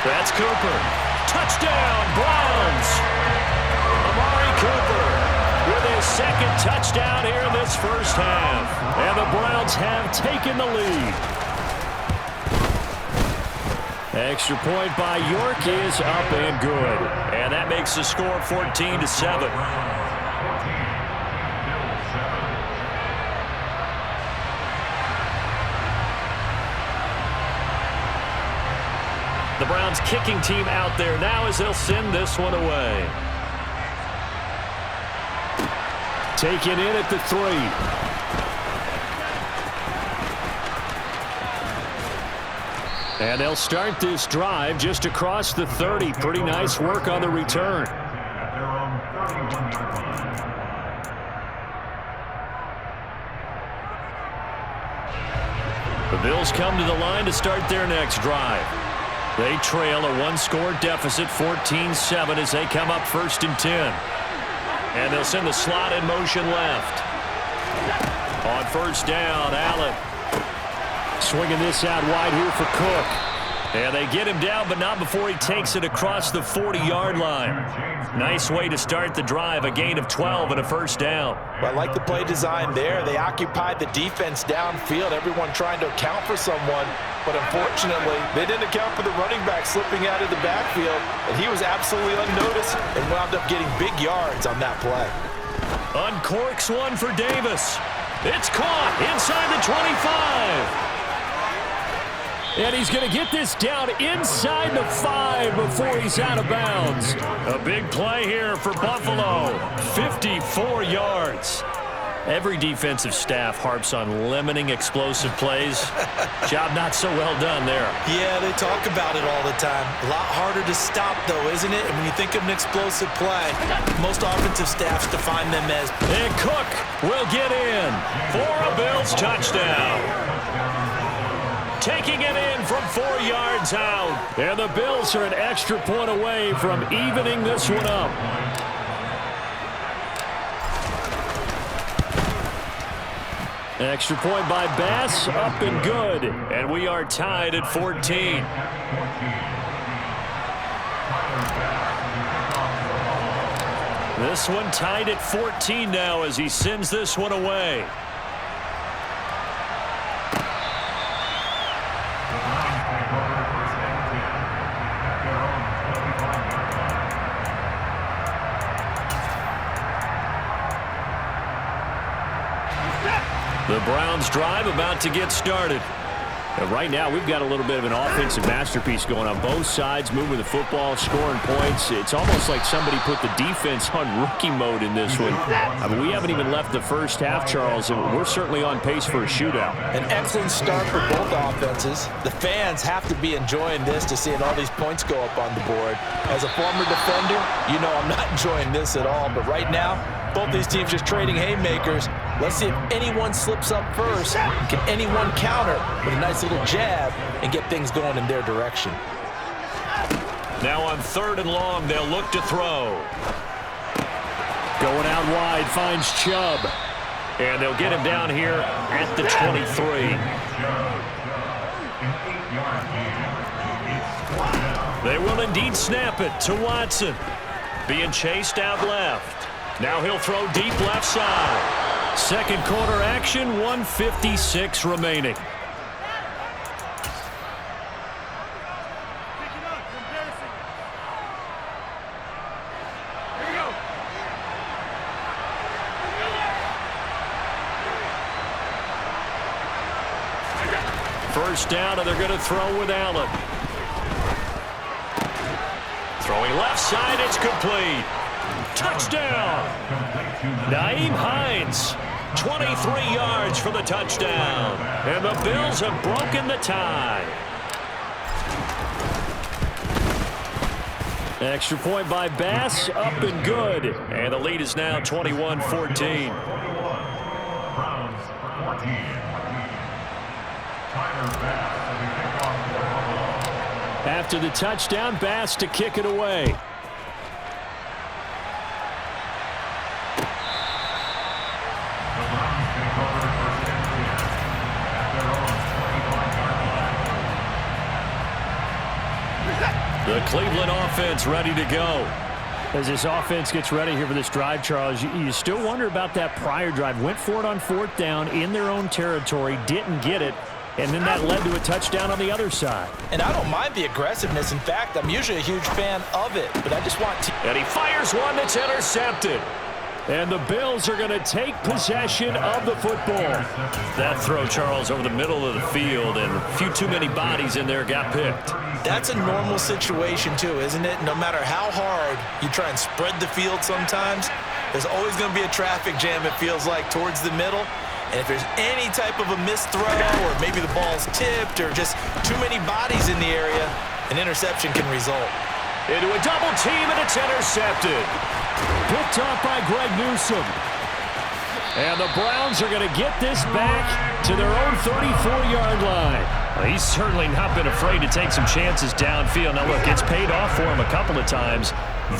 That's Cooper. Touchdown, Browns. Amari Cooper with his second touchdown here in this first half. And the Browns have taken the lead. Extra point by York is up and good. And that makes the score 14-7. The Browns kicking team out there now as they'll send this one away. Taken in at the 3. And they'll start this drive just across the 30. Pretty nice work on the return. The Bills come to the line to start their next drive. They trail a one-score deficit, 14-7, as they come up 1st and 10. And they'll send the slot in motion left. On 1st down, Allen swinging this out wide here for Cook. And they get him down, but not before he takes it across the 40-yard line. Nice way to start the drive, a gain of 12 and a 1st down. Well, I like the play design there. They occupied the defense downfield, everyone trying to account for someone. But unfortunately, they didn't account for the running back slipping out of the backfield, and he was absolutely unnoticed and wound up getting big yards on that play. Uncorks one for Davis. It's caught inside the 25. And he's going to get this down inside the 5 before he's out of bounds. A big play here for Buffalo. 54 yards. Every defensive staff harps on limiting explosive plays. Job not so well done there. Yeah, they talk about it all the time. A lot harder to stop, though, isn't it? And when you think of an explosive play, most offensive staffs define them as... And Cook will get in for a Bills touchdown. Taking it in from 4 yards out. And the Bills are an extra point away from evening this one up. Extra point by Bass, up and good. And we are tied at 14. This one tied at 14 now as he sends this one away. The Browns drive about to get started. And right now, we've got a little bit of an offensive masterpiece going on both sides, moving the football, scoring points. It's almost like somebody put the defense on rookie mode in this one. I mean, we haven't even left the first half, Charles, and we're certainly on pace for a shootout. An excellent start for both offenses. The fans have to be enjoying this to seeing all these points go up on the board. As a former defender, you know I'm not enjoying this at all. But right now, both these teams just trading haymakers. Let's see if anyone slips up first. Can anyone counter with a nice little jab and get things going in their direction? Now on 3rd and long, they'll look to throw. Going out wide, finds Chubb. And they'll get him down here at the 23. They will indeed snap it to Watson. Being chased out left. Now he'll throw deep left side. Second quarter action, 1:56 remaining. First down, and they're going to throw with Allen. Throwing left side, it's complete. Touchdown! Nyheim Hines, 23 yards for the touchdown. And the Bills have broken the tie. Extra point by Bass, up and good. And the lead is now 21-14. After the touchdown, Bass to kick it away. The Cleveland offense ready to go. As this offense gets ready here for this drive, Charles, you still wonder about that prior drive. Went for it on 4th down in their own territory, didn't get it, and then that led to a touchdown on the other side. And I don't mind the aggressiveness. In fact, I'm usually a huge fan of it, but I just want to... And he fires one that's intercepted. And the Bills are going to take possession of the football. That throw, Charles, over the middle of the field, and a few too many bodies in there got picked. That's a normal situation, too, isn't it? No matter how hard you try and spread the field sometimes, there's always going to be a traffic jam, it feels like, towards the middle. And if there's any type of a missed throw, or maybe the ball's tipped, or just too many bodies in the area, an interception can result. Into a double team, and it's intercepted. Picked off by Greg Newsome. And the Browns are going to get this back to their own 34-yard line. Well, he's certainly not been afraid to take some chances downfield. Now, look, it's paid off for him a couple of times.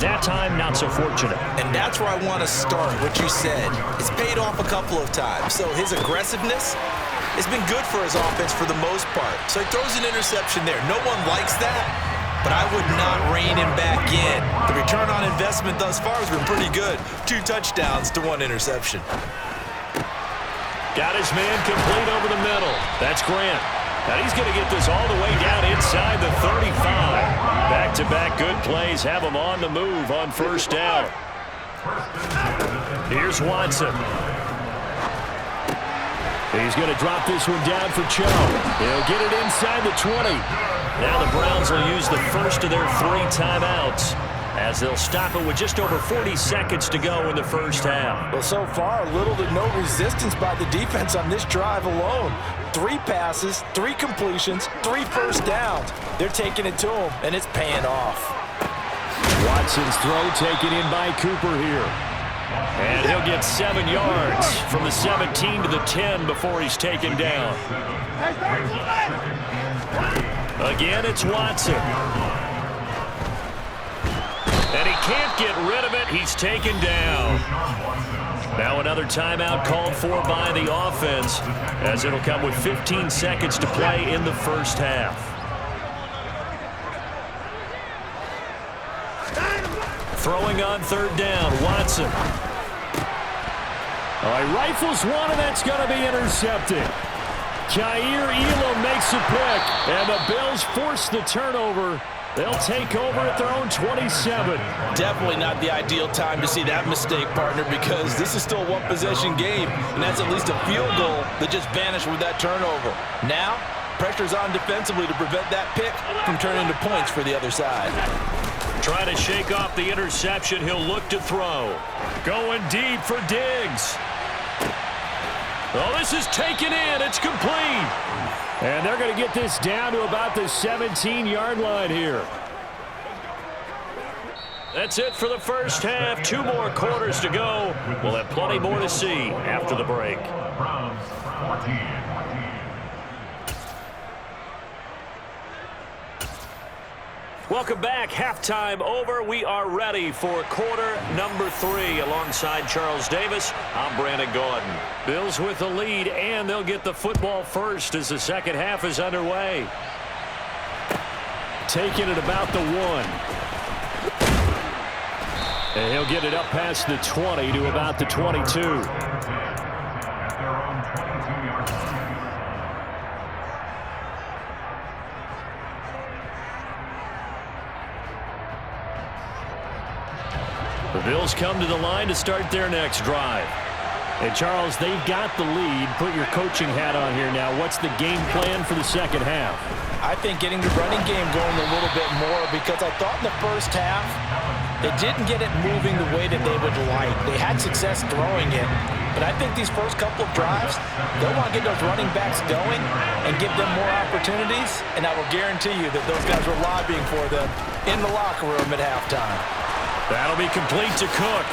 That time, not so fortunate. And that's where I want to start, what you said. It's paid off a couple of times. So his aggressiveness has been good for his offense for the most part. So he throws an interception there. No one likes that. But I would not rein him back in. The return on investment thus far has been pretty good. 2 touchdowns to 1 interception. Got his man complete over the middle. That's Grant. Now he's going to get this all the way down inside the 35. Back-to-back good plays have him on the move on 1st down. Here's Watson. He's going to drop this one down for Cho. He'll get it inside the 20. Now the Browns will use the first of their 3 timeouts as they'll stop it with just over 40 seconds to go in the 1st half. Well, so far, little to no resistance by the defense on this drive alone. 3 passes, 3 completions, 3 first downs. They're taking it to him, and it's paying off. Watson's throw taken in by Cooper here. And he'll get 7 yards from the 17 to the 10 before he's taken down. Again, it's Watson. And he can't get rid of it. He's taken down. Now another timeout called for by the offense, as it'll come with 15 seconds to play in the 1st half. Throwing on 3rd down, Watson. He rifles one, and that's going to be intercepted. Jair Elam makes a pick, and the Bills force the turnover. They'll take over at their own 27. Definitely not the ideal time to see that mistake, partner, because this is still a 1-possession game, and that's at least a field goal that just vanished with that turnover. Now, pressure's on defensively to prevent that pick from turning into points for the other side. Trying to shake off the interception, he'll look to throw. Going deep for Diggs. Oh, this is taken in. It's complete. And they're going to get this down to about the 17-yard line here. That's it for the 1st half. 2 more quarters to go. We'll have plenty more to see after the break. Welcome back. Halftime over. We are ready for quarter number 3. Alongside Charles Davis, I'm Brandon Gaudin. Bills with the lead, and they'll get the football first as the 2nd half is underway. Taking it about the 1. And he'll get it up past the 20 to about the 22. The Bills come to the line to start their next drive. And, Charles, they've got the lead. Put your coaching hat on here now. What's the game plan for the 2nd half? I think getting the running game going a little bit more, because I thought in the 1st half they didn't get it moving the way that they would like. They had success throwing it, but I think these first couple of drives, they'll want to get those running backs going and give them more opportunities, and I will guarantee you that those guys were lobbying for them in the locker room at halftime. That'll be complete to Cook.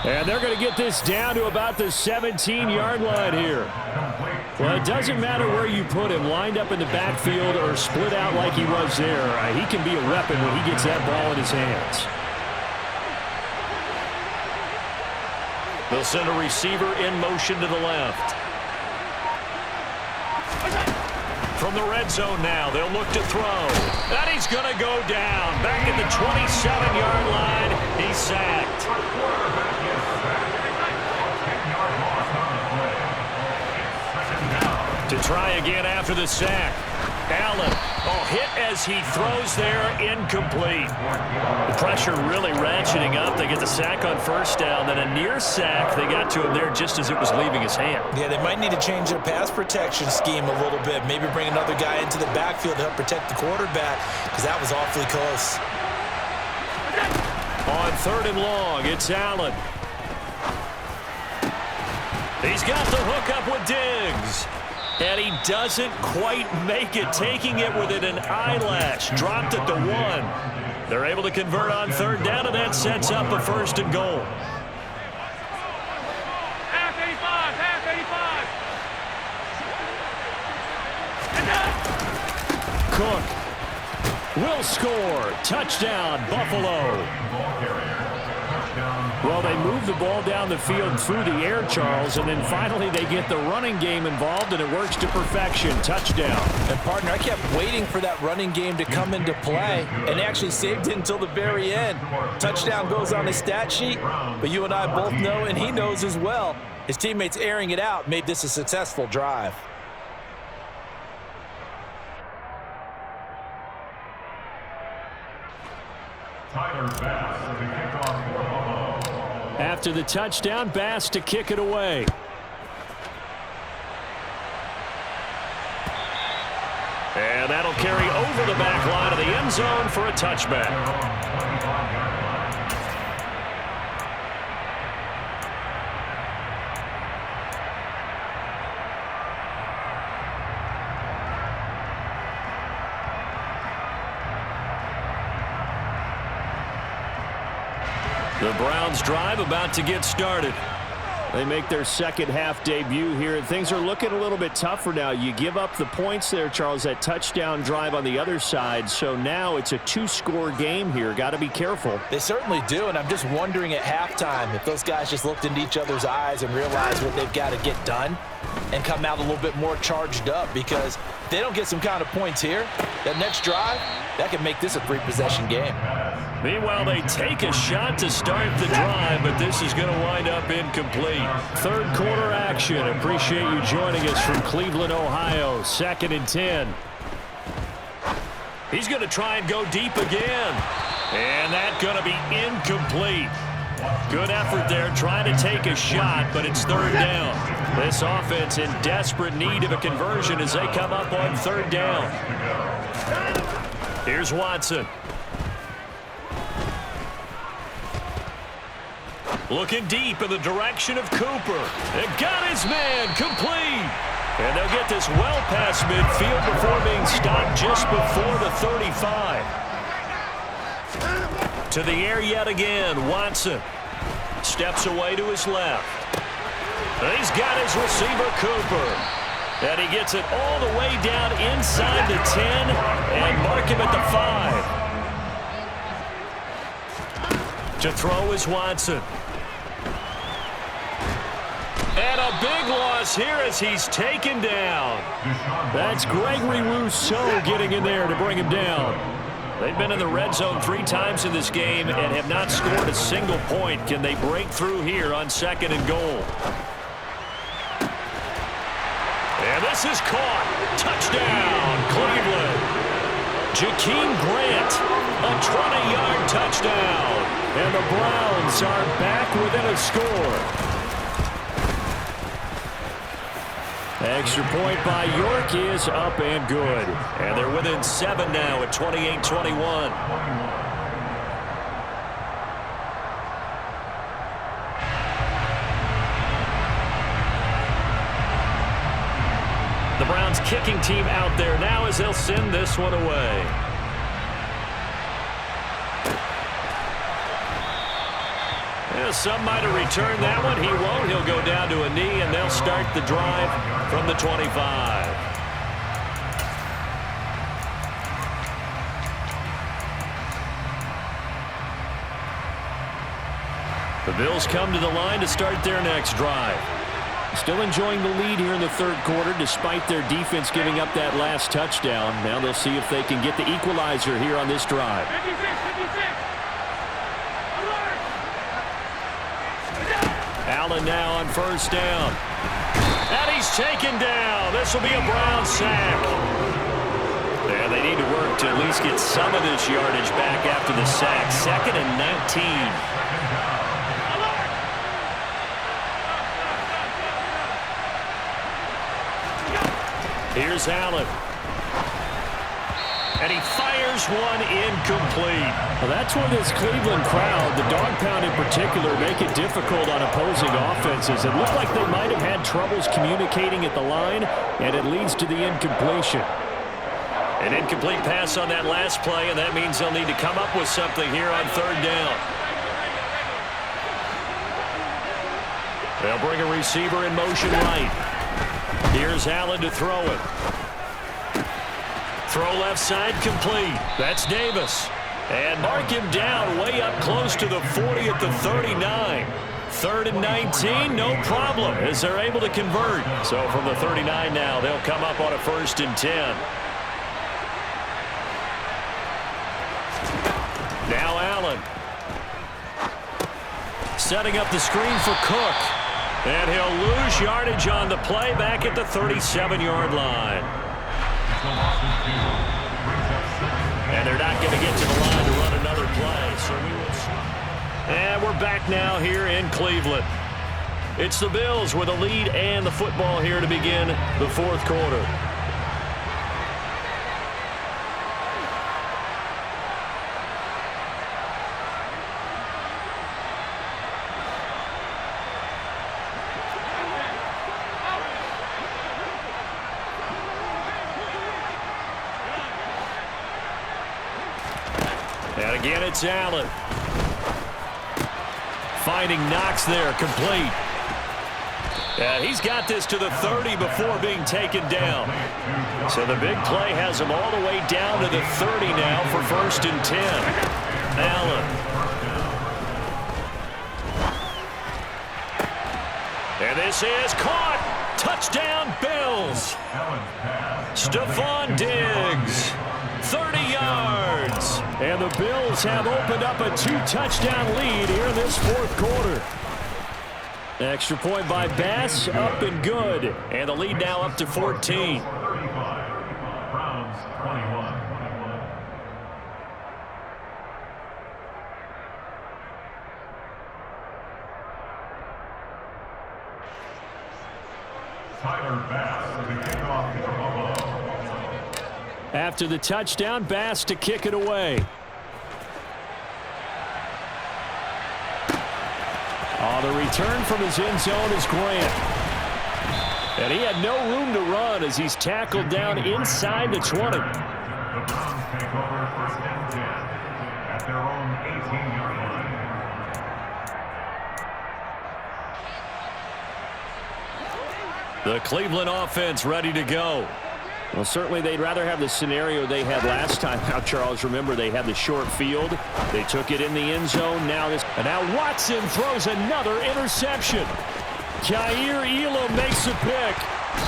And they're going to get this down to about the 17-yard line here. Well, it doesn't matter where you put him, lined up in the backfield or split out like he was there. He can be a weapon when he gets that ball in his hands. They'll send a receiver in motion to the left. From the red zone now, they'll look to throw. And he's going to go down. Back at the 27-yard line, he's sacked. To try again after the sack. Allen, hit as he throws there, incomplete. The pressure really ratcheting up. They get the sack on first down, then a near sack. They got to him there just as it was leaving his hand. Yeah, they might need to change their pass protection scheme a little bit. Maybe bring another guy into the backfield to help protect the quarterback, because that was awfully close. On 3rd and long, it's Allen. He's got the hook up with Diggs. And he doesn't quite make it, taking it within an eyelash. Dropped it to 1. They're able to convert on 3rd down, and that sets up a 1st and goal. Half 85, half 85. Cook will score. Touchdown, Buffalo. Well, they move the ball down the field through the air, Charles, and then finally they get the running game involved, and it works to perfection. Touchdown. And, partner, I kept waiting for that running game to come into play, and they actually saved it until the very end. Touchdown goes on the stat sheet, but you and I both know, and he knows as well, his teammates airing it out made this a successful drive. Tyler Bass to kick off for Buffalo. After the touchdown, Bass to kick it away. And that'll carry over the back line of the end zone for a touchback. The Browns drive about to get started. They make their second half debut here, and things are looking a little bit tougher now. You give up the points there, Charles, that touchdown drive on the other side. So now it's a 2-score game here. Got to be careful. They certainly do, and I'm just wondering at halftime if those guys just looked into each other's eyes and realized what they've got to get done and come out a little bit more charged up, because if they don't get some kind of points here, that next drive, that could make this a 3-possession game. Meanwhile, they take a shot to start the drive, but this is going to wind up incomplete. Third quarter action. Appreciate you joining us from Cleveland, Ohio. 2nd and 10. He's going to try and go deep again. And that's going to be incomplete. Good effort there trying to take a shot, but it's 3rd down. This offense in desperate need of a conversion as they come up on 3rd down. Here's Watson. Looking deep in the direction of Cooper. It got his man complete. And they'll get this well past midfield before being stopped just before the 35. To the air yet again. Watson steps away to his left. He's got his receiver, Cooper. And he gets it all the way down inside the 10 and mark him at the 5. To throw is Watson. And a big loss here as he's taken down. That's Gregory Rousseau getting in there to bring him down. They've been in the red zone 3 times in this game and have not scored a single point. Can they break through here on 2nd and goal? And this is caught. Touchdown, Cleveland. Jakeem Grant, a 20-yard touchdown. And the Browns are back within a score. Extra point by York is up and good. And they're within 7 now at 28-21. The Browns kicking team out there now as they'll send this one away. Yeah, some might have returned that one. He won't. He'll go down to a knee, and they'll start the drive from the 25. The Bills come to the line to start their next drive. Still enjoying the lead here in the third quarter despite their defense giving up that last touchdown. Now they'll see if they can get the equalizer here on this drive. 56, 56. Alert. Allen now on first down. And he's taken down. This will be a Brown sack. Yeah, they need to work to at least get some of this yardage back after the sack. 2nd and 19. Here's Allen. And he fires one incomplete. Well, that's where this Cleveland crowd, the dog pound in particular, make it difficult on opposing offenses. It looked like they might have had troubles communicating at the line, and it leads to the incompletion. An incomplete pass on that last play, and that means they'll need to come up with something here on third down. They'll bring a receiver in motion right. Here's Allen to throw it. Throw left side complete. That's Davis. And mark him down way up close to the 40 at the 39. 3rd and 19, no problem, as they're able to convert. So from the 39 now, they'll come up on a 1st and 10. Now Allen. Setting up the screen for Cook. And he'll lose yardage on the play back at the 37-yard line. And they're not going to get to the line to run another play. So we will see. And we're back now here in Cleveland. It's the Bills with a lead and the football here to begin the fourth quarter. And again, it's Allen. Finding Knox there, complete. And he's got this to the 30 before being taken down. So the big play has him all the way down to the 30 now for 1st and 10. Allen. And this is caught. Touchdown, Bills. Stephon Diggs. 30 yards. And the Bills have opened up a 2-touchdown lead here in this fourth quarter. Extra point by Bass, up and good. And the lead now up to 14. Browns 21. Tyler Bass, the kickoff for Buffalo. After the touchdown, Bass to kick it away. The return from his end zone is Grant. And he had no room to run as he's tackled down inside the 20. The Browns take over 1st and 10 at their own 18-yard line. The Cleveland offense ready to go. Well, certainly they'd rather have the scenario they had last time out, Charles. Remember, they had the short field. They took it in the end zone. And now Watson throws another interception. Kaiir Elam makes a pick.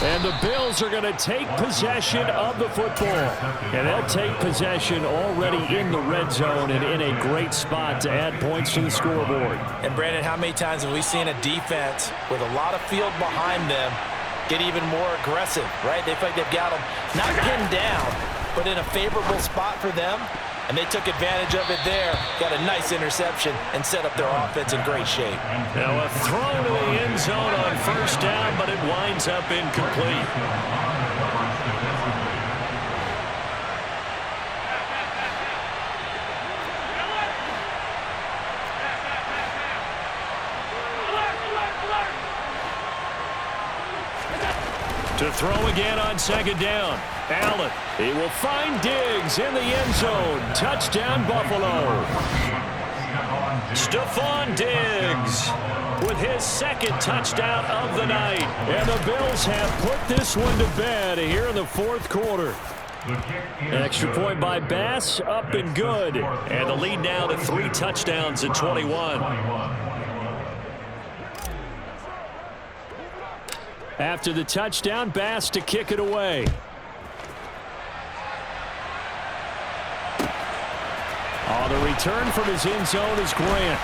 And the Bills are going to take possession of the football. And they'll take possession already in the red zone and in a great spot to add points to the scoreboard. And, Brandon, how many times have we seen a defense with a lot of field behind them get even more aggressive, right? They feel like they've got them not pinned down, but in a favorable spot for them, and they took advantage of it there, got a nice interception, and set up their offense in great shape. Now a throw to the end zone on 1st down, but it winds up incomplete. To throw again on 2nd down. Allen. He will find Diggs in the end zone. Touchdown, Buffalo. Stephon Diggs with his 2nd touchdown of the night. And the Bills have put this one to bed here in the fourth quarter. An extra point by Bass, up and good. And the lead now to 3 touchdowns at 21. After the touchdown, Bass to kick it away. The return from his end zone is Grant.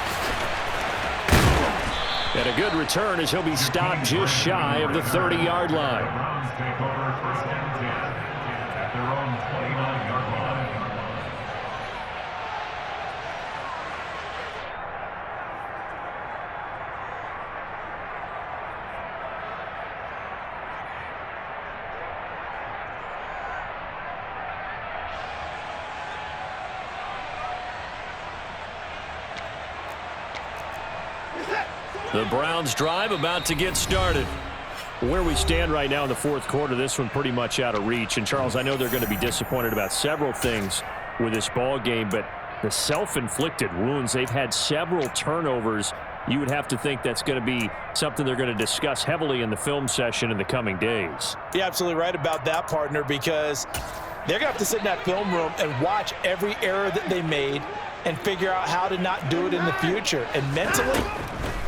And a good return as he'll be stopped just shy of the 30-yard line. Browns take over first and 10 at their own 29-yard line. The Browns drive about to get started. Where we stand right now in the fourth quarter, this one pretty much out of reach. And, Charles, I know they're going to be disappointed about several things with this ball game, but the self-inflicted wounds, they've had several turnovers. You would have to think that's going to be something they're going to discuss heavily in the film session in the coming days. You're absolutely right about that, partner, because they're going to have to sit in that film room and watch every error that they made and figure out how to not do it in the future. And mentally,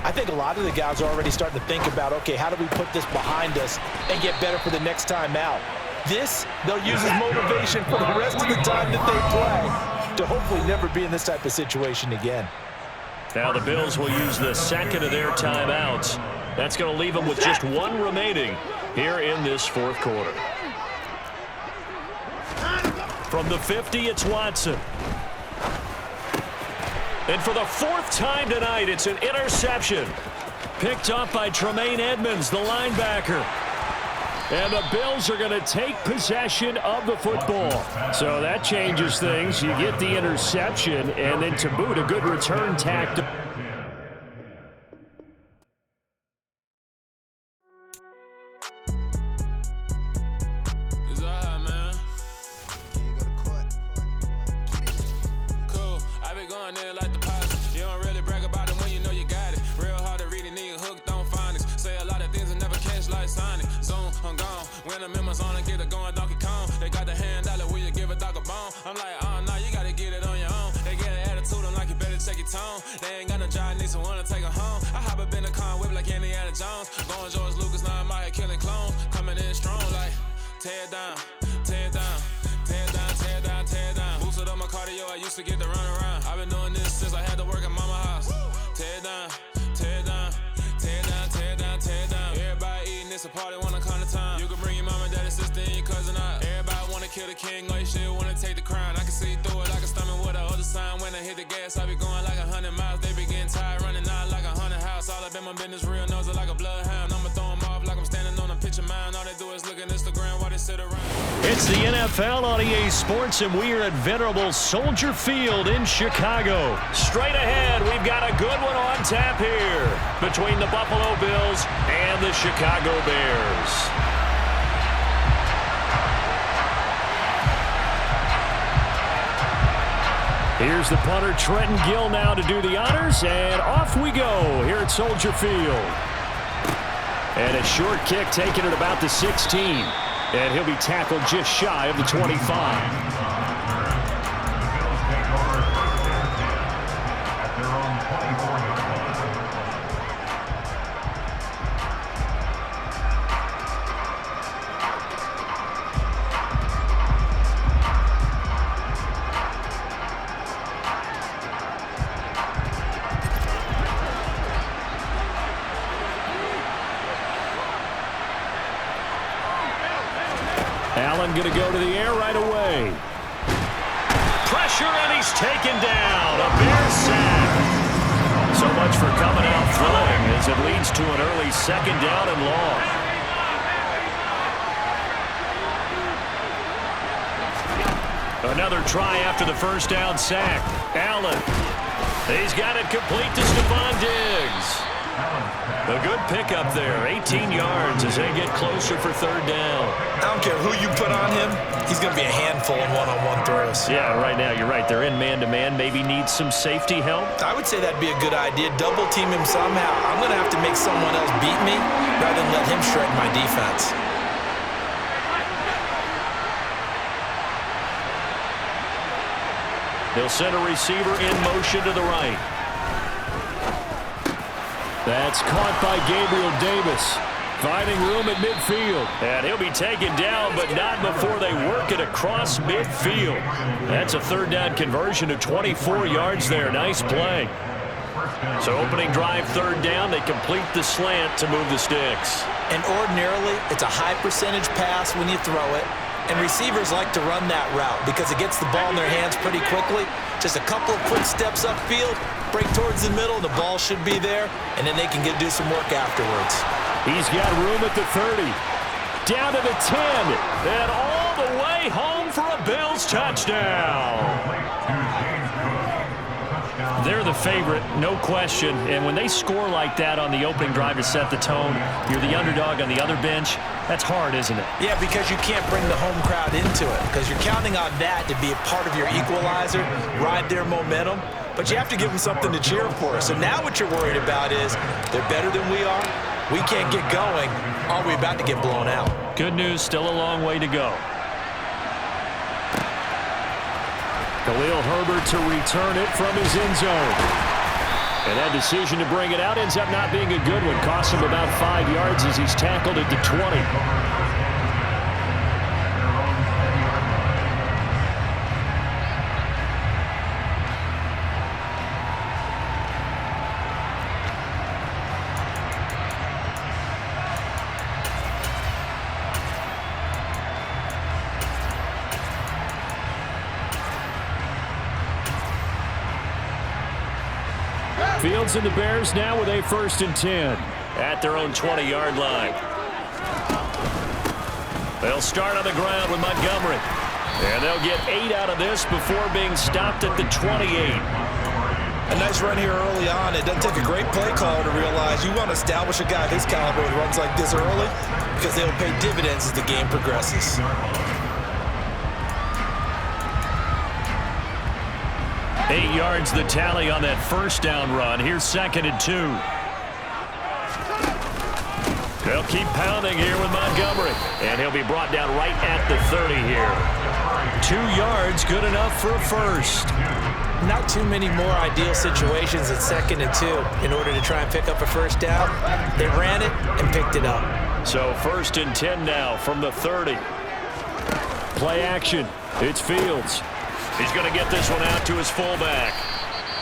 I think a lot of the guys are already starting to think about, okay, how do we put this behind us and get better for the next time out? This, they'll use as motivation for the rest of the time that they play to hopefully never be in this type of situation again. Now the Bills will use the second of their timeouts. That's going to leave them with just one remaining here in this fourth quarter. From the 50, it's Watson. And for the fourth time tonight, it's an interception. Picked up by Tremaine Edmonds, the linebacker. And the Bills are going to take possession of the football. So that changes things. You get the interception, and then to boot, a good return tactic. They ain't got no job, need someone to take her home. I hop up in the car, whip like Indiana Jones. Going George Lucas, now I'm out here killing clones. Coming in strong like, tear down, tear down, tear down, tear down, tear down. Boosted up my cardio, I used to get to run around. I've been doing this since I had to work at mama house. Tear down, tear down, tear down, tear down, tear down. Everybody eating, it's a party, wanna come to time. You can bring your mama, daddy, sister, and your cousin out. Everybody wanna kill the king, or you shit wanna take the crown. I can see through it like a stomach with a other sign. When I hit the gas, I be going like 100 miles. They be getting tired, running out like 100 house. All up in my business, real nose like a bloodhound. I'ma throw them off like I'm standing on a picture mound. All they do is look at Instagram while they sit around. It's the NFL on EA Sports, and we are at venerable Soldier Field in Chicago. Straight ahead, we've got a good one on tap here between the Buffalo Bills and the Chicago Bears. Here's the punter, Trenton Gill, now to do the honors, and off we go here at Soldier Field. And a short kick taken at about the 16, and he'll be tackled just shy of the 25. Allen going to go to the air right away. Pressure, and he's taken down. A Bears sack. So much for coming out throwing as it leads to an early second down and long. Another try after the first down sack. Allen. He's got it complete to Stephon Diggs. A good pickup there, 18 yards as they get closer for third down. I don't care who you put on him, he's going to be a handful in one-on-one throws. Yeah, right now, you're right. They're in man-to-man. Maybe needs some safety help. I would say that'd be a good idea. Double team him somehow. I'm going to have to make someone else beat me rather than let him shred my defense. They'll send a receiver in motion to the right. That's caught by Gabriel Davis. Finding room at midfield. And he'll be taken down, but not before they work it across midfield. That's a third down conversion of 24 yards there. Nice play. So opening drive, third down, they complete the slant to move the sticks. And ordinarily, it's a high percentage pass when you throw it. And receivers like to run that route because it gets the ball in their hands pretty quickly. Just a couple of quick steps upfield, break towards the middle, the ball should be there, and then they can do some work afterwards. He's got room at the 30. Down to the 10. And all the way home for a Bills touchdown. They're the favorite, no question. And when they score like that on the opening drive to set the tone, you're the underdog on the other bench. That's hard, isn't it? Yeah, because you can't bring the home crowd into it because you're counting on that to be a part of your equalizer, ride their momentum. But you have to give them something to cheer for. So now what you're worried about is they're better than we are. We can't get going. Are we about to get blown out? Good news, still a long way to go. Khalil Herbert to return it from his end zone. And that decision to bring it out ends up not being a good one. Costs him about 5 yards as he's tackled at the 20. Fields and the Bears now with a 1st and 10. At their own 20-yard line. They'll start on the ground with Montgomery. And they'll get 8 out of this before being stopped at the 28. A nice run here early on. It doesn't take a great play caller to realize you want to establish a guy of his caliber with runs like this early because they'll pay dividends as the game progresses. 8 yards the tally on that first down run. Here's 2nd and 2. They'll keep pounding here with Montgomery. And he'll be brought down right at the 30 here. 2 yards, good enough for a first. Not too many more ideal situations at 2nd and 2 in order to try and pick up a first down. They ran it and picked it up. So 1st and 10 now from the 30. Play action. It's Fields. He's going to get this one out to his fullback.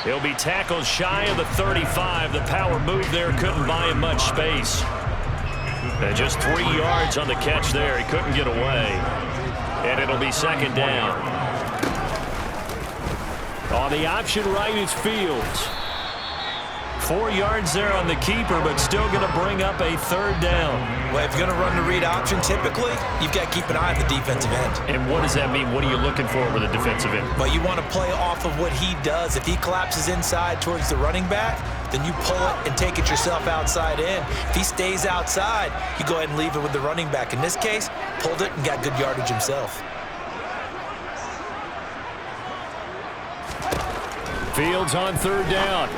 He'll be tackled shy of the 35. The power move there couldn't buy him much space. And just 3 yards on the catch there. He couldn't get away. And it'll be 2nd down. On the option right, it's Fields. 4 yards there on the keeper, but still going to bring up a 3rd down. Well, if you're going to run the read option, typically, you've got to keep an eye on the defensive end. And what does that mean? What are you looking for with a defensive end? Well, you want to play off of what he does. If he collapses inside towards the running back, then you pull it and take it yourself outside in. If he stays outside, you go ahead and leave it with the running back. In this case, pulled it and got good yardage himself. Fields on 3rd down.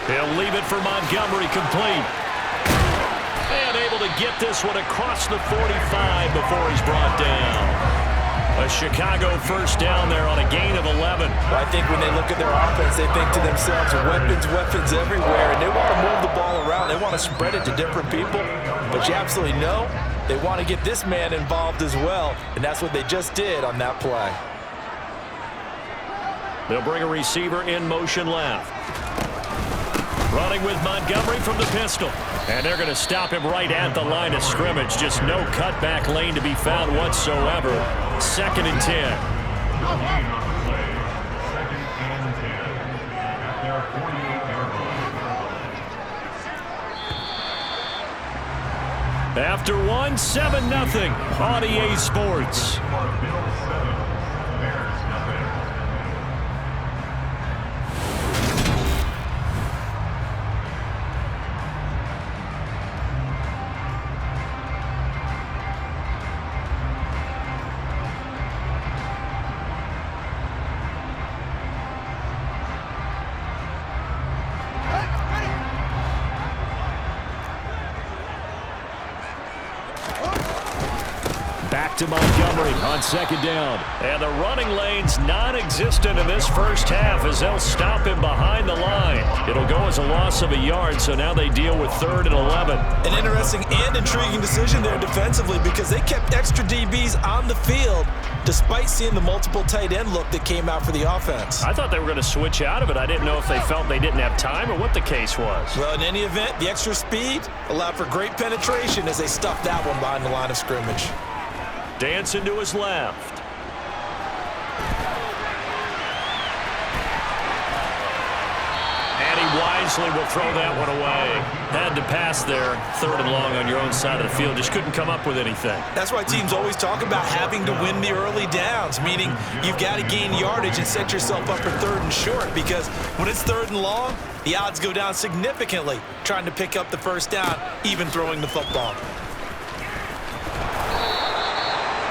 He'll leave it for Montgomery, complete. And able to get this one across the 45 before he's brought down. A Chicago first down there on a gain of 11. Well, I think when they look at their offense, they think to themselves, weapons everywhere, and they want to move the ball around. They want to spread it to different people, but you absolutely know they want to get this man involved as well, and that's what they just did on that play. They'll bring a receiver in motion left. Running with Montgomery from the pistol. And they're going to stop him right at the line of scrimmage. Just no cutback lane to be found whatsoever. 2nd and 10. After one, 7-0 on EA Sports. back to Montgomery on second down. And the running lane's non-existent in this first half as they'll stop him behind the line. It'll go as a loss of a yard, so now they deal with 3rd and 11. An interesting and intriguing decision there defensively because they kept extra DBs on the field despite seeing the multiple tight end look that came out for the offense. I thought they were going to switch out of it. I didn't know if they felt they didn't have time or what the case was. Well, in any event, the extra speed allowed for great penetration as they stuffed that one behind the line of scrimmage. Dancing to his left. And he wisely will throw that one away. Had to pass there, 3rd and long on your own side of the field. Just couldn't come up with anything. That's why teams always talk about having to win the early downs, meaning you've got to gain yardage and set yourself up for 3rd and short, because when it's 3rd and long, the odds go down significantly trying to pick up the first down, even throwing the football.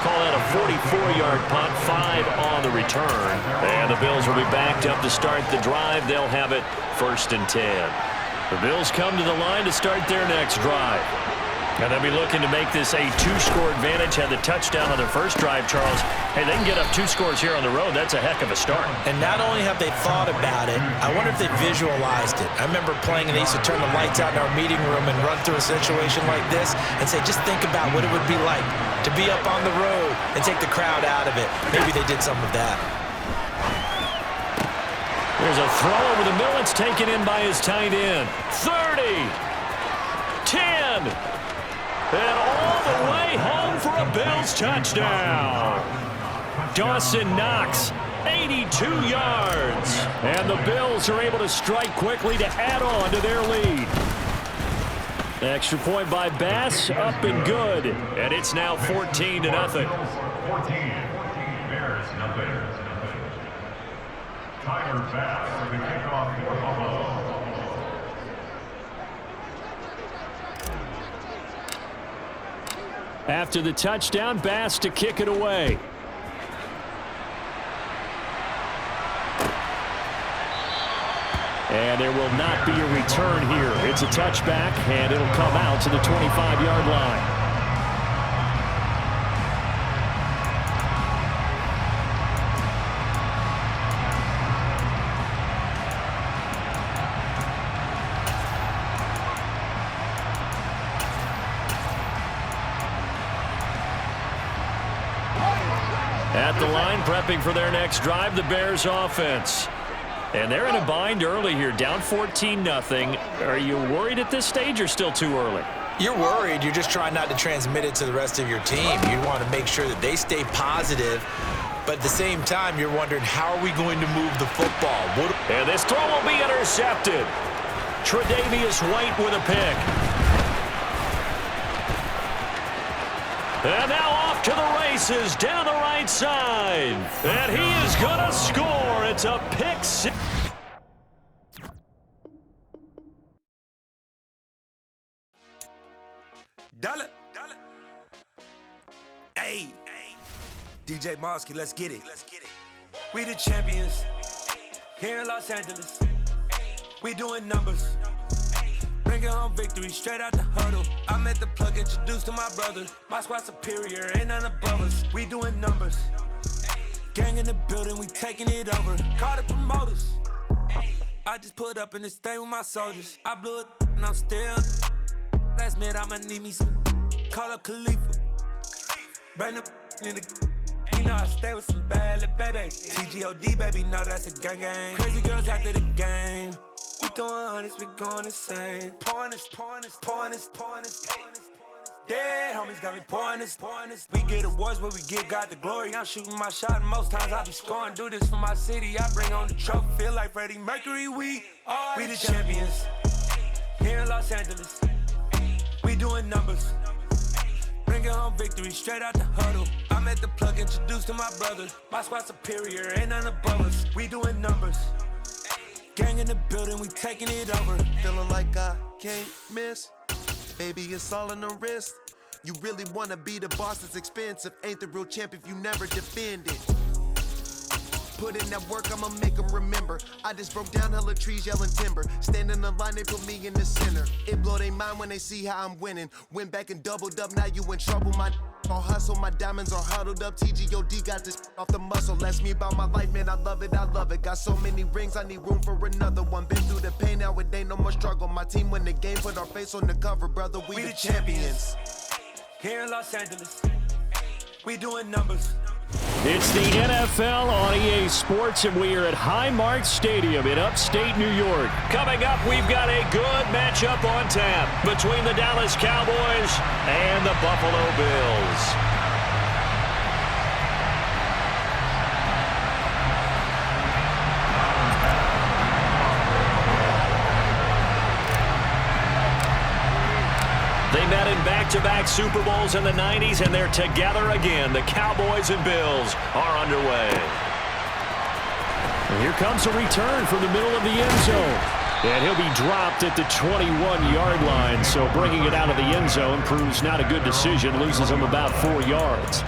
Call that a 44-yard punt, 5 on the return. And the Bills will be backed up to start the drive. They'll have it 1st and 10. The Bills come to the line to start their next drive. And they'll be looking to make this a 2-score advantage. Had the touchdown on their first drive, Charles. Hey, they can get up 2 scores here on the road. That's a heck of a start. And not only have they thought about it, I wonder if they visualized it. I remember playing and they used to turn the lights out in our meeting room and run through a situation like this and say, just think about what it would be like to be up on the road and take the crowd out of it. Maybe they did some of that. There's a throw over the middle. It's taken in by his tight end. 30, 10, and all the way home for a Bills touchdown. Dawson Knox, 82 yards. And the Bills are able to strike quickly to add on to their lead. Extra point by Bass, up and good. And it's now 14-0. 14, Bears nothing. Tyler Bass for the kickoff for Buffalo. After the touchdown, Bass to kick it away. And there will not be a return here. It's a touchback, and it'll come out to the 25-yard line. At the line, prepping for their next drive, the Bears offense. And they're in a bind early here, down 14-0. Are you worried at this stage or still too early? You're worried. You're just trying not to transmit it to the rest of your team. You want to make sure that they stay positive, but at the same time, you're wondering, how are we going to move the football? And this throw will be intercepted. Tre'Davious White with a pick. And now off to the races down the right side. And he is going to score. It's a pick six. Dollar. Hey. DJ Mosky, let's get it. We the champions here in Los Angeles. We doing numbers. Bringing home victory straight out the huddle. I'm at the plug, introduced to my brother. My squad superior, ain't none above us. We doing numbers. Gang in the building, we taking it over. Call the promoters. I just put up in this thing with my soldiers. I blew it and I'm still. Last minute, I'ma need me some. Call up Khalifa. Brand new in the. You know I stay with some bad little baby. TGOD, baby, know that's a gang gang. Crazy girls after the game. We throwing hundreds, we going insane. Pouring this. Dead homies got me pouring this. We get awards where we give God the glory. I'm shooting my shot and most times I be scoring. Do this for my city, I bring on the trophy. Feel like Freddie Mercury, we the champions here in Los Angeles. We doing numbers. Bringing home victory straight out the huddle. I'm at the plug, introduced to my brother. My squad superior, ain't none above us. We doing numbers. Gang in the building, we taking it over. Feeling like I can't miss. Baby, it's all in the wrist. You really wanna be the boss, it's expensive. Ain't the real champ if you never defend it. Put in that work, I'ma make them remember. I just broke down hella trees, yelling timber. Stand in the line, they put me in the center. It blow their mind when they see how I'm winning. Went back and doubled up, now you in trouble, my all hustle. My diamonds are huddled up. TGOD got this off the muscle. Ask me about my life, man. I love it. I love it. Got so many rings, I need room for another one. Been through the pain, now it ain't no more struggle. My team win the game, put our face on the cover, brother. We the champions. Here in Los Angeles, we doing numbers. It's the NFL on EA Sports, and we are at Highmark Stadium in upstate New York. Coming up, we've got a good matchup on tap between the Dallas Cowboys and the Buffalo Bills. They met in back-to-back Super Bowls in the 90s, and they're together again. The Cowboys and Bills are underway. And here comes a return from the middle of the end zone. And he'll be dropped at the 21-yard line, so bringing it out of the end zone proves not a good decision, loses him about 4 yards.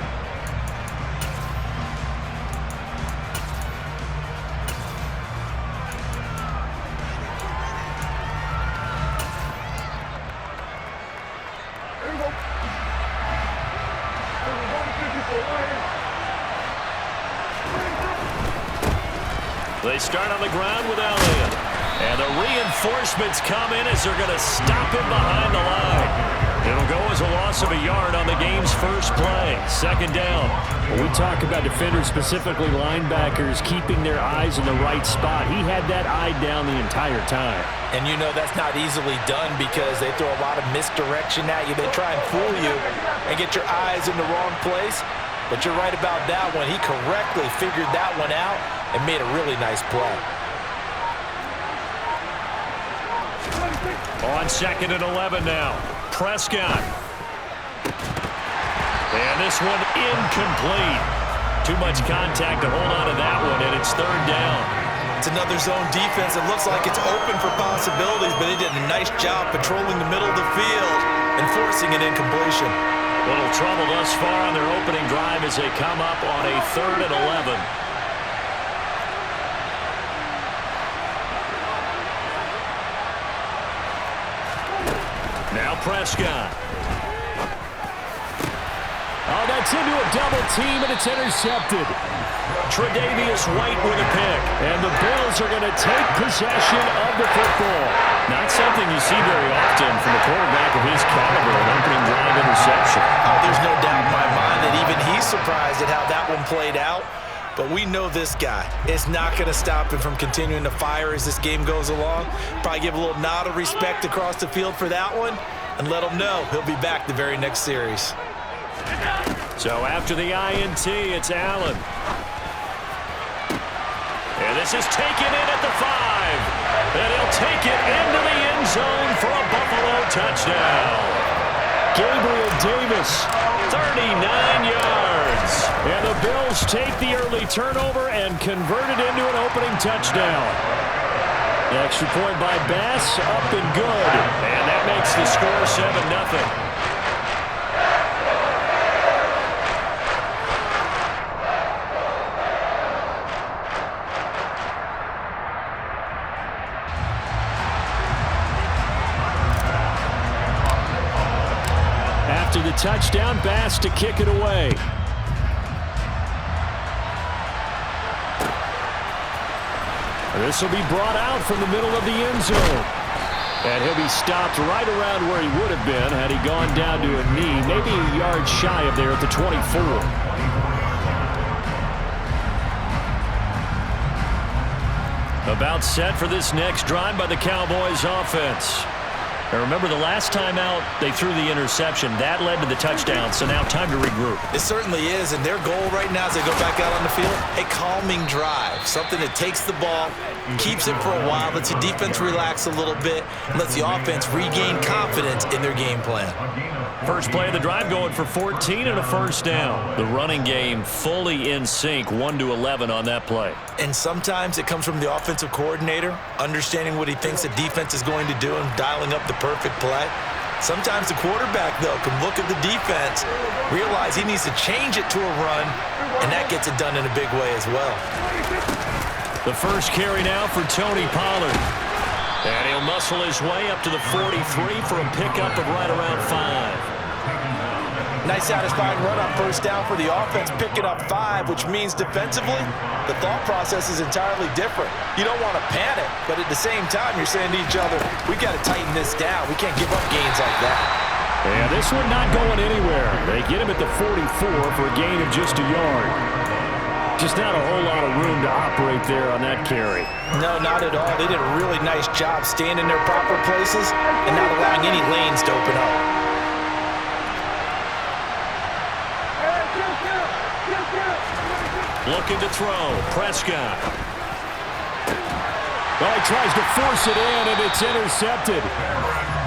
They start on the ground with Elliott. And the reinforcements come in as they're going to stop him behind the line. It'll go as a loss of a yard on the game's first play. Second down. When we talk about defenders, specifically linebackers, keeping their eyes in the right spot, he had that eye down the entire time. And you know that's not easily done because they throw a lot of misdirection at you. They try and fool you and get your eyes in the wrong place. But you're right about that one. He correctly figured that one out and made a really nice play. On 2nd and 11 now. Prescott. And this one incomplete. Too much contact to hold on to that one, and it's 3rd down. It's another zone defense. It looks like it's open for possibilities, but they did a nice job patrolling the middle of the field and forcing an incompletion. Little trouble thus far on their opening drive as they come up on a 3rd and 11. Now Prescott. Oh, that's into a double team, and it's intercepted. Tre'Davious White with a pick. And the Bills are going to take possession of the football. Not something you see very often from a quarterback of his caliber, an opening drive interception. Oh, there's no doubt in my mind that even he's surprised at how that one played out. But we know this guy is not going to stop him from continuing to fire as this game goes along. Probably give a little nod of respect across the field for that one and let him know he'll be back the very next series. So after the INT, it's Allen. And this is taken in at the 5. And he'll take it into the end zone for a Buffalo touchdown. Gabriel Davis, 39 yards. And the Bills take the early turnover and convert it into an opening touchdown. The extra point by Bass, up and good. And that makes the score 7-0. After the touchdown, Bass to kick it away. This will be brought out from the middle of the end zone. And he'll be stopped right around where he would have been had he gone down to a knee, maybe a yard shy of there at the 24. About set for this next drive by the Cowboys offense. Now remember, the last time out, they threw the interception. That led to the touchdown, so now time to regroup. It certainly is, and their goal right now as they go back out on the field, a calming drive. Something that takes the ball, keeps it for a while, lets the defense relax a little bit, and lets the offense regain confidence in their game plan. First play of the drive going for 14 and a first down. The running game fully in sync, 1-11 on that play. And sometimes it comes from the offensive coordinator, understanding what he thinks the defense is going to do and dialing up the perfect play. Sometimes the quarterback, though, can look at the defense, realize he needs to change it to a run, and that gets it done in a big way as well. The first carry now for Tony Pollard. And he'll muscle his way up to the 43 for a pickup of right around 5. Nice satisfying run on first down for the offense, picking up 5, which means defensively, the thought process is entirely different. You don't want to panic, but at the same time, you're saying to each other, we got to tighten this down. We can't give up gains like that. And this one not going anywhere. They get him at the 44 for a gain of just a yard. Just not a whole lot of room to operate there on that carry. No, not at all. They did a really nice job staying in their proper places and not allowing any lanes to open up. Looking to throw. Prescott. Well, he tries to force it in, and it's intercepted.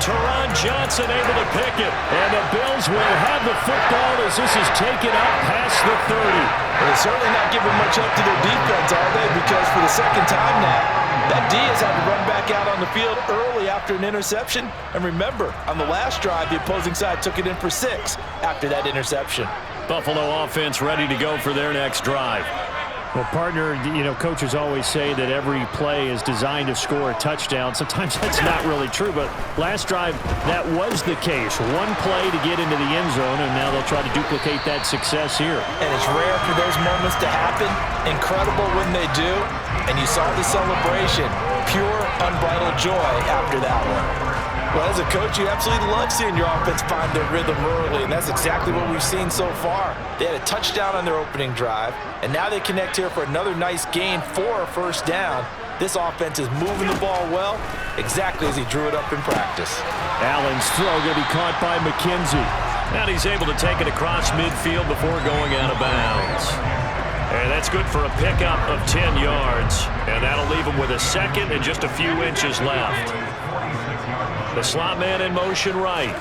Teron Johnson able to pick it. And the Bills will have the football as this is taken up past the 30. Well, they're certainly not giving much up to their defense, are they? Because for the second time now, that D has had to run back out on the field early after an interception. And remember, on the last drive, the opposing side took it in for 6 after that interception. Buffalo offense ready to go for their next drive. Well, partner, coaches always say that every play is designed to score a touchdown. Sometimes that's not really true, but last drive, that was the case. One play to get into the end zone, and now they'll try to duplicate that success here. And it's rare for those moments to happen. Incredible when they do. And you saw the celebration. Pure, unbridled joy after that one. Well, as a coach, you absolutely love seeing your offense find their rhythm early, and that's exactly what we've seen so far. They had a touchdown on their opening drive, and now they connect here for another nice gain for a first down. This offense is moving the ball well, exactly as he drew it up in practice. Allen's throw going to be caught by McKenzie. And he's able to take it across midfield before going out of bounds. And that's good for a pickup of 10 yards. And that'll leave him with a second and just a few inches left. The slot man in motion right.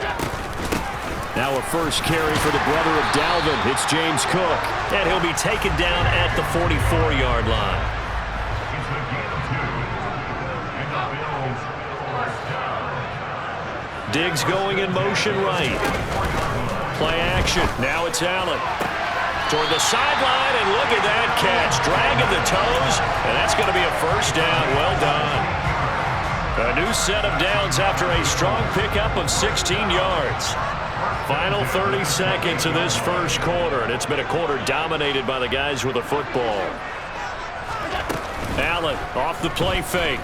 Now a first carry for the brother of Dalvin. It's James Cook. And he'll be taken down at the 44-yard line. Diggs going in motion right. Play action. Now it's Allen. Toward the sideline, and look at that catch. Dragging the toes, and that's going to be a first down. Well done. A new set of downs after a strong pickup of 16 yards. Final 30 seconds of this first quarter, and it's been a quarter dominated by the guys with the football. Allen off the play fake.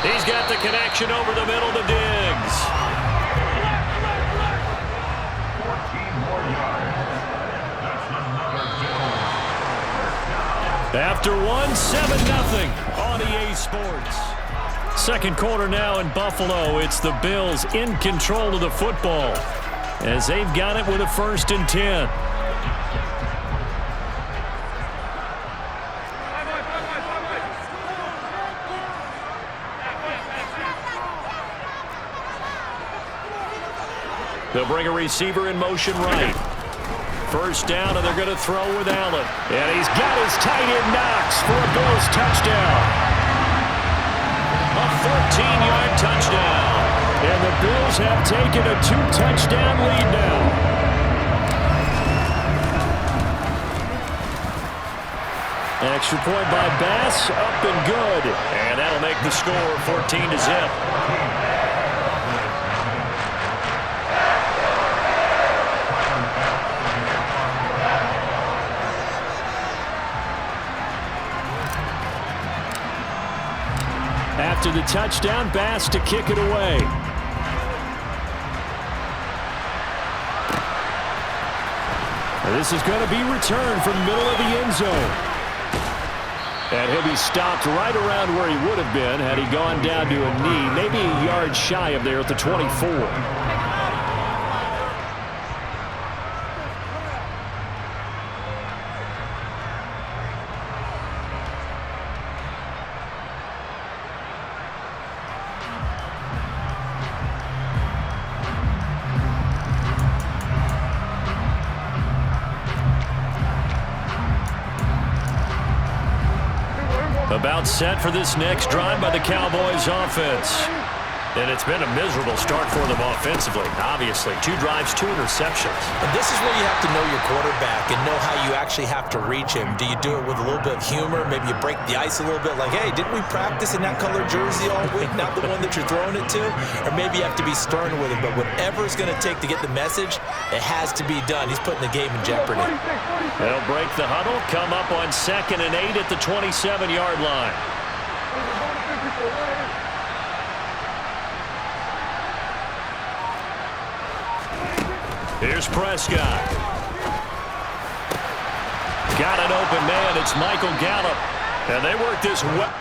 He's got the connection over the middle to Diggs. 14 more yards. That's another Bills. After one, 7-0 on EA Sports. Second quarter now in Buffalo. It's the Bills in control of the football as they've got it with a 1st and 10. They'll bring a receiver in motion right. First down, and they're going to throw with Allen. And he's got his tight end Knox for a Bills touchdown. A 14-yard touchdown. And the Bills have taken a 2-touchdown lead now. Extra point by Bass, up and good. And that'll make the score 14-0. After the touchdown, Bass to kick it away. And this is going to be returned from the middle of the end zone. And he'll be stopped right around where he would have been had he gone down to a knee, maybe a yard shy of there at the 24. About set for this next drive by the Cowboys offense. And it's been a miserable start for them offensively, obviously. 2 drives, 2 interceptions. And this is where you have to know your quarterback and know how you actually have to reach him. Do you do it with a little bit of humor? Maybe you break the ice a little bit like, hey, didn't we practice in that color jersey all week, not the one that you're throwing it to? Or maybe you have to be stern with him. But whatever it's going to take to get the message, it has to be done. He's putting the game in jeopardy. They'll break the huddle, come up on 2nd and 8 at the 27-yard line. Here's Prescott. Got an open man. It's Michael Gallup. And they work this well.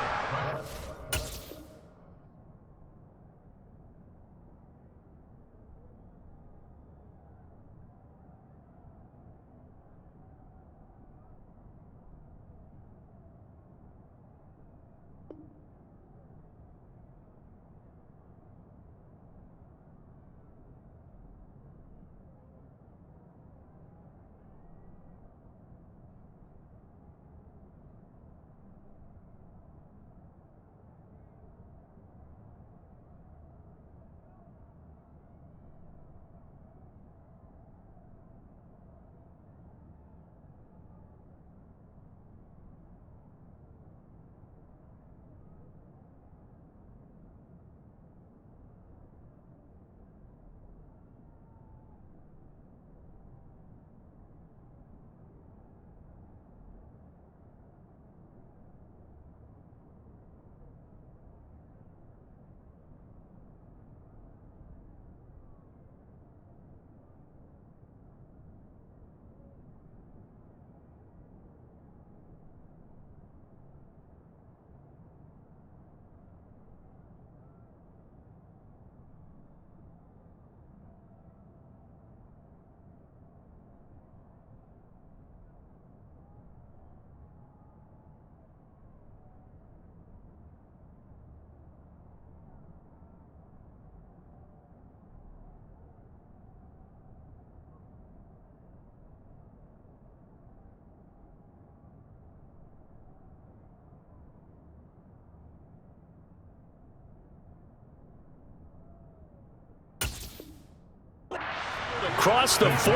Across the 45.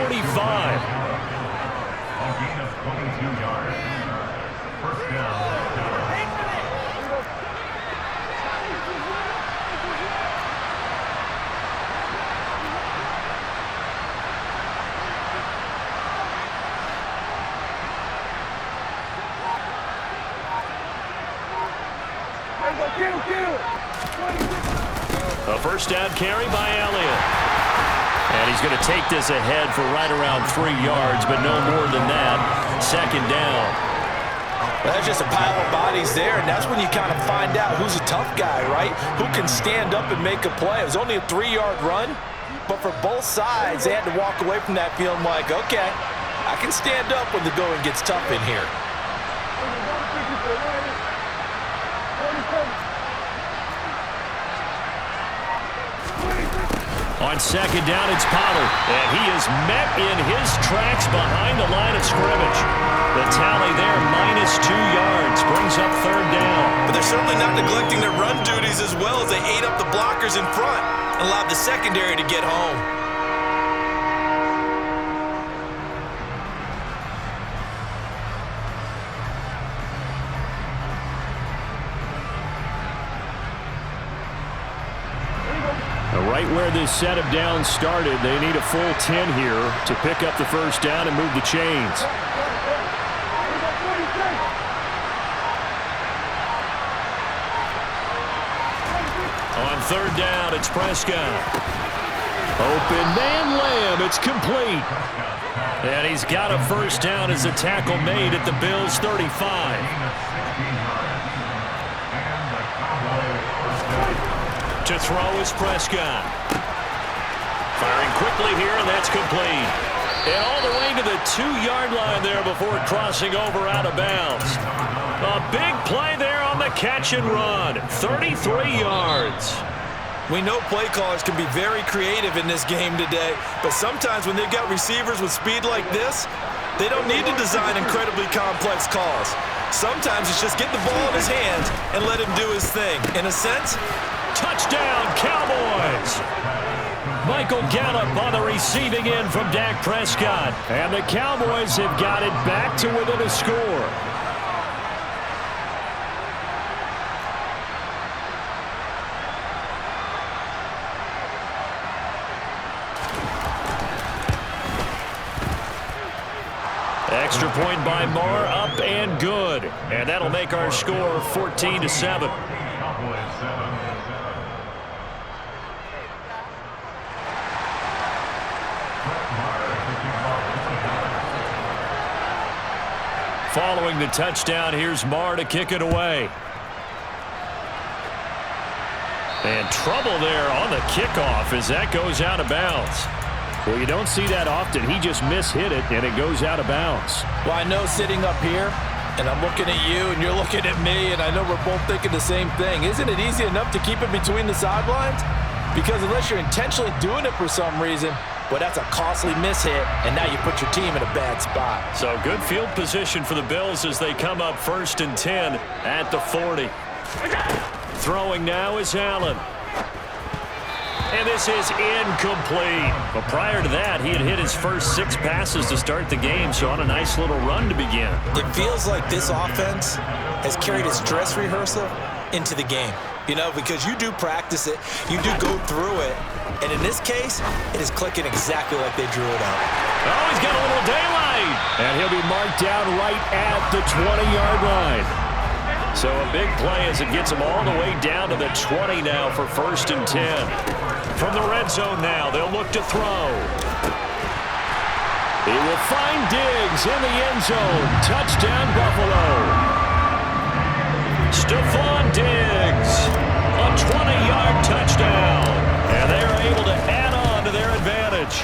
A gain of 22 yards. First down. A first down carry by Elliott. And he's going to take this ahead for right around 3 yards, but no more than that. 2nd down. That's just a pile of bodies there, and that's when you kind of find out who's a tough guy, right? Who can stand up and make a play. It was only a 3-yard run, but for both sides, they had to walk away from that feeling like, okay, I can stand up when the going gets tough in here. On 2nd down, it's Pollard, and he is met in his tracks behind the line of scrimmage. The tally there, -2 yards, brings up 3rd down. But they're certainly not neglecting their run duties as well as they ate up the blockers in front and allowed the secondary to get home. Right where this set of downs started, they need a full 10 here to pick up the first down and move the chains. On 3rd down, it's Prescott. Open man Lamb, it's complete. And he's got a first down as a tackle made at the Bills' 35. To throw is Prescott. Firing quickly here, and that's complete. And all the way to the 2-yard line there before crossing over out of bounds. A big play there on the catch and run. 33 yards. We know play callers can be very creative in this game today, but sometimes when they've got receivers with speed like this, they don't need to design incredibly complex calls. Sometimes it's just get the ball in his hands and let him do his thing. In a sense, Touchdown, Cowboys! Michael Gallup on the receiving end from Dak Prescott. And the Cowboys have got it back to within a score. Extra point by Moore, up and good. And that'll make our score 14-7. Following the touchdown, here's Moore to kick it away. And trouble there on the kickoff as that goes out of bounds. Well, you don't see that often. He just mishit it, and it goes out of bounds. Well, I know sitting up here, and I'm looking at you, and you're looking at me, and I know we're both thinking the same thing. Isn't it easy enough to keep it between the sidelines? Because unless you're intentionally doing it for some reason, well, that's a costly mishit, and now you put your team in a bad spot. So good field position for the Bills as they come up 1st and 10 at the 40. Throwing now is Allen. And this is incomplete. But prior to that, he had hit his first 6 passes to start the game, so on a nice little run to begin. It feels like this offense has carried its dress rehearsal into the game. You know, because you do practice it, you do go through it, and in this case, it is clicking exactly like they drew it up. Oh, he's got a little daylight. And he'll be marked down right at the 20-yard line. So a big play as it gets him all the way down to the 20 now for 1st and 10. From the red zone now, they'll look to throw. He will find Diggs in the end zone. Touchdown, Buffalo. Stephon Diggs, a 20-yard touchdown. And they are able to add on to their advantage.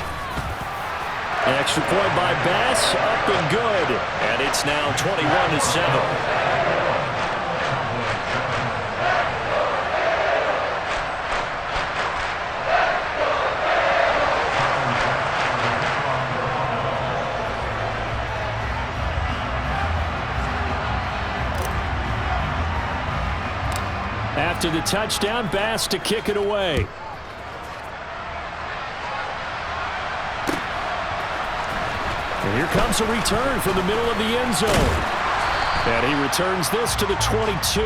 Extra point by Bass, up and good. And it's now 21-7. After the touchdown, Bass to kick it away. And here comes a return from the middle of the end zone. And he returns this to the 22.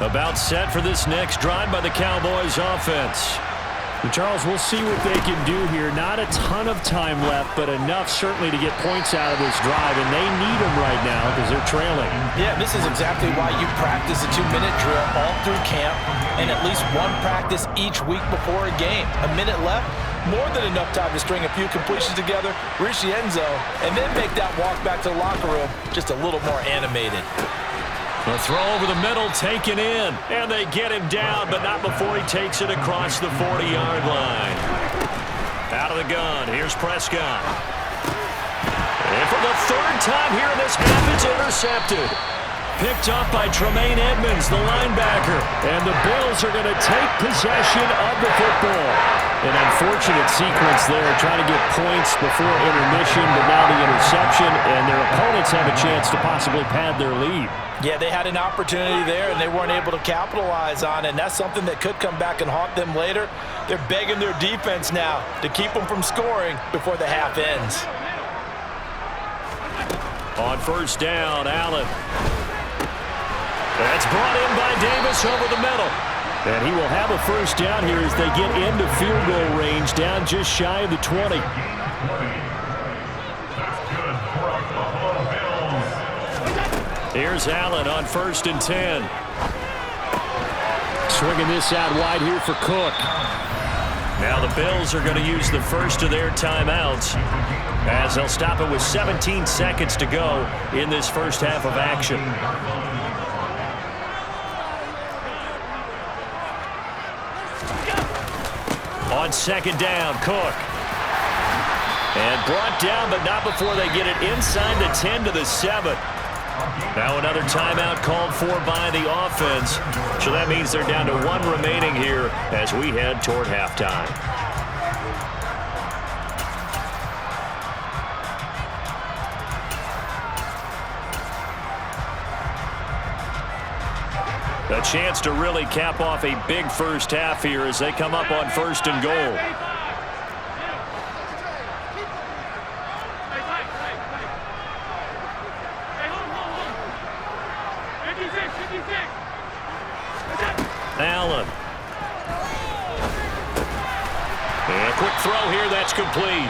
About set for this next drive by the Cowboys offense. Charles, we'll see what they can do here. Not a ton of time left, but enough certainly to get points out of this drive, and they need them right now because they're trailing. Yeah, this is exactly why you practice a 2-minute drill all through camp and at least one practice each week before a game. A minute left, more than enough time to string a few completions together, reach the end zone, and then make that walk back to the locker room just a little more animated. The throw over the middle taken in, and they get him down, but not before he takes it across the 40-yard line. Out of the gun, here's Prescott. And for the 3rd time here in this half, it's intercepted. Picked up by Tremaine Edmonds, the linebacker. And the Bills are going to take possession of the football. An unfortunate sequence there, trying to get points before intermission, but now the interception, and their opponents have a chance to possibly pad their lead. Yeah, they had an opportunity there, and they weren't able to capitalize on it, and that's something that could come back and haunt them later. They're begging their defense now to keep them from scoring before the half ends. On 1st down, Allen. That's brought in by Davis over the middle. And he will have a 1st down here as they get into field goal range, down just shy of the 20. Here's Allen on 1st and 10. Swinging this out wide here for Cook. Now the Bills are going to use the first of their timeouts as they'll stop it with 17 seconds to go in this first half of action. On 2nd down, Cook. And brought down, but not before they get it inside the 10 to the 7. Now another timeout called for by the offense. So that means they're down to 1 remaining here as we head toward halftime. A chance to really cap off a big first half here as they come up on 1st and goal. Allen. And a quick throw here, that's complete.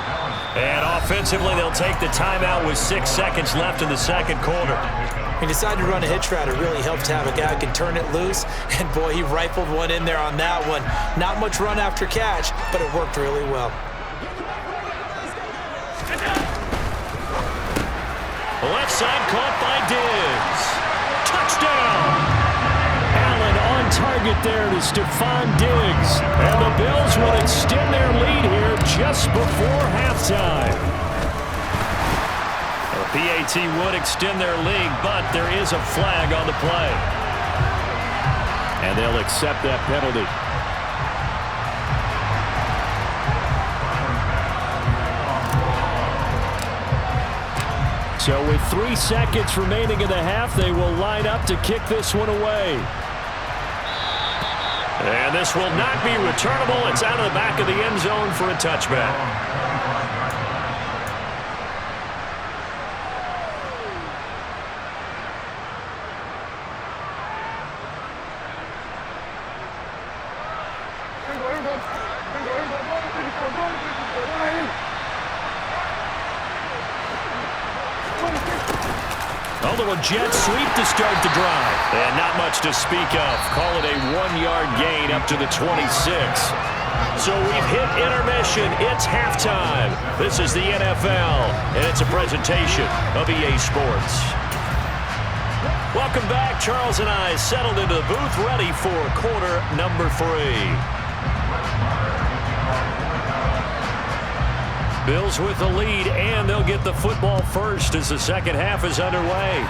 And offensively, they'll take the timeout with 6 seconds left in the second quarter. He decided to run a hitch route. It really helped to have a guy who can turn it loose. And, boy, he rifled one in there on that one. Not much run after catch, but it worked really well. Left side caught by Diggs. Touchdown! Allen on target there to Stephon Diggs. And the Bills will extend their lead here just before halftime. The PAT would extend their lead, but there is a flag on the play. And they'll accept that penalty. So with 3 seconds remaining in the half, they will line up to kick this one away. And this will not be returnable. It's out of the back of the end zone for a touchback. A little jet sweep to start the drive. And not much to speak of. Call it a 1-yard gain up to the 26. So we've hit intermission. It's halftime. This is the NFL, and it's a presentation of EA Sports. Welcome back. Charles and I settled into the booth, ready for quarter number 3. Bills with the lead, and they'll get the football first as the second half is underway.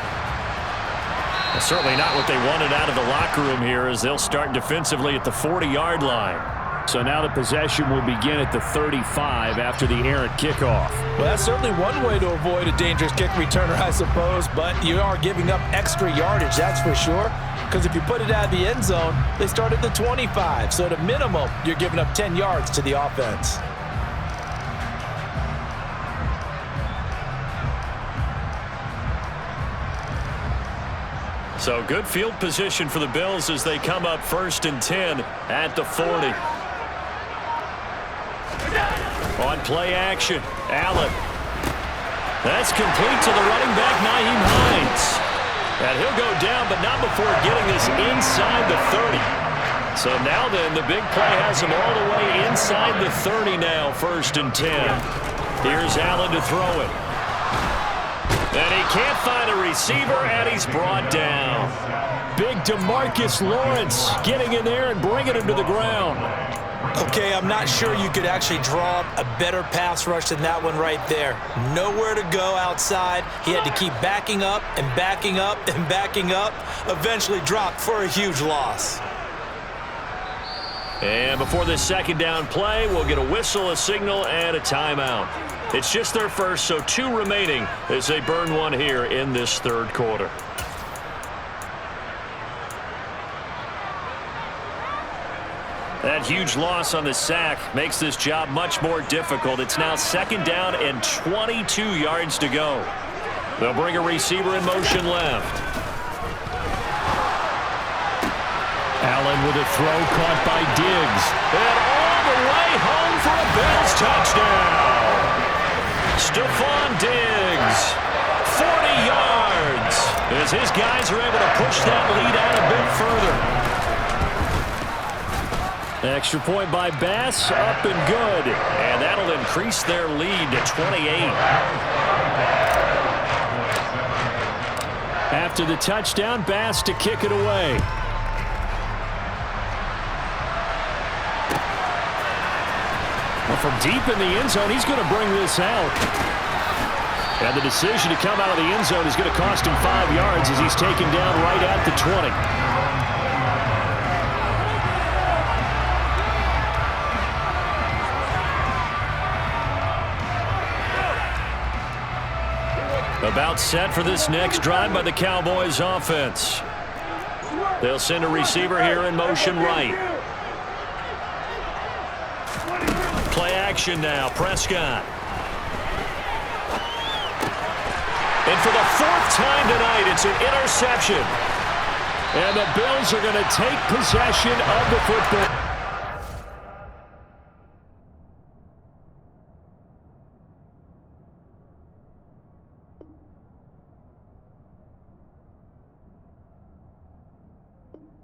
Certainly not what they wanted out of the locker room here as they'll start defensively at the 40-yard line. So now the possession will begin at the 35 after the errant kickoff. Well, that's certainly one way to avoid a dangerous kick returner, I suppose, but you are giving up extra yardage, that's for sure. Because if you put it out of the end zone, they start at the 25. So at a minimum, you're giving up 10 yards to the offense. So good field position for the Bills as they come up 1st and 10 at the 40. On play action, Allen. That's complete to the running back, Nyheim Hines. And he'll go down, but not before getting this inside the 30. So now then, the big play has him all the way inside the 30 now, 1st and 10. Here's Allen to throw it. And he can't find a receiver, and he's brought down. Big DeMarcus Lawrence getting in there and bringing him to the ground. Okay, I'm not sure you could actually draw up a better pass rush than that one right there. Nowhere to go outside. He had to keep backing up and backing up and backing up. Eventually dropped for a huge loss. And before this second down play, we'll get a whistle, a signal, and a timeout. It's just their first, so 2 remaining as they burn one here in this third quarter. That huge loss on the sack makes this job much more difficult. It's now 2nd down and 22 yards to go. They'll bring a receiver in motion left. Allen with a throw caught by Diggs. And all the way home for a Bills touchdown. Stephon Diggs, 40 yards, as his guys are able to push that lead out a bit further. Extra point by Bass, up and good. And that'll increase their lead to 28. After the touchdown, Bass to kick it away. From deep in the end zone, he's going to bring this out. And the decision to come out of the end zone is going to cost him 5 yards as he's taken down right at the 20. About set for this next drive by the Cowboys offense. They'll send a receiver here in motion right. Play action now. Prescott. And for the 4th time tonight, it's an interception. And the Bills are going to take possession of the football.